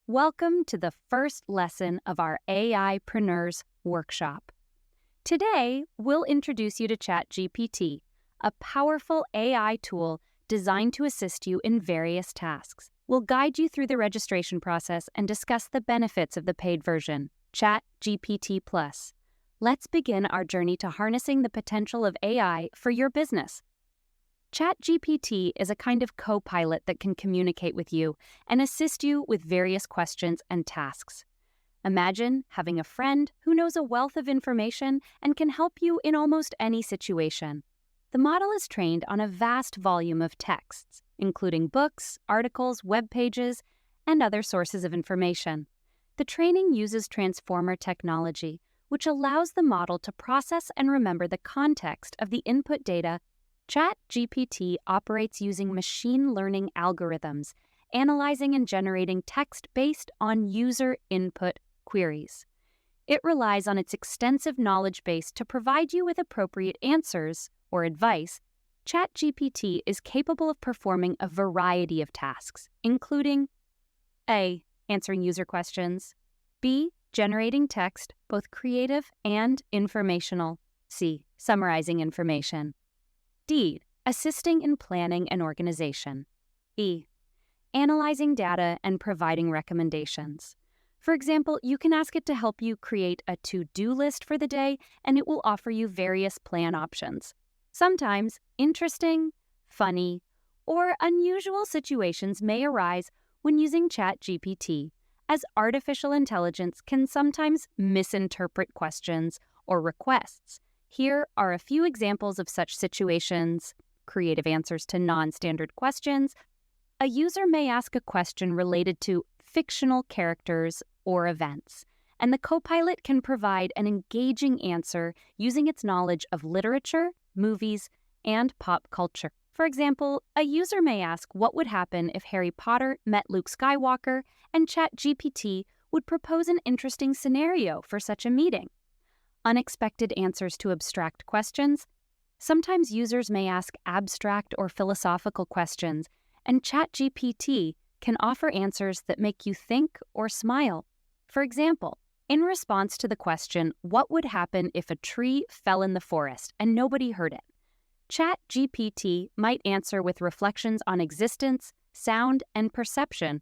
Welcome to the first lesson of our AIpreneurs Workshop. Today, we'll introduce you to ChatGPT, a powerful AI tool designed to assist you in various tasks. We'll guide you through the registration process and discuss the benefits of the paid version, ChatGPT Plus. Let's begin our journey to harnessing the potential of AI for your business. ChatGPT is a kind of co-pilot that can communicate with you and assist you with various questions and tasks. Imagine having a friend who knows a wealth of information and can help you in almost any situation. The model is trained on a vast volume of texts, including books, articles, web pages, and other sources of information. The training uses transformer technology, which allows the model to process and remember the context of the input data. ChatGPT operates using machine learning algorithms, analyzing and generating text based on user input queries. It relies on its extensive knowledge base to provide you with appropriate answers or advice. ChatGPT is capable of performing a variety of tasks, including A. Answering user questions, B. Generating text, both creative and informational, C. Summarizing information, D. Assisting in planning and organization, E. Analyzing data and providing recommendations. For example, you can ask it to help you create a to-do list for the day, and it will offer you various plan options. Sometimes, interesting, funny, or unusual situations may arise when using ChatGPT, as artificial intelligence can sometimes misinterpret questions or requests. Here are a few examples of such situations: creative answers to non-standard questions. A user may ask a question related to fictional characters or events, and the co-pilot can provide an engaging answer using its knowledge of literature, movies, and pop culture. For example, a user may ask what would happen if Harry Potter met Luke Skywalker, and ChatGPT would propose an interesting scenario for such a meeting. Unexpected answers to abstract questions. Sometimes users may ask abstract or philosophical questions, and ChatGPT can offer answers that make you think or smile. For example, in response to the question, what would happen if a tree fell in the forest and nobody heard it? ChatGPT might answer with reflections on existence, sound, and perception,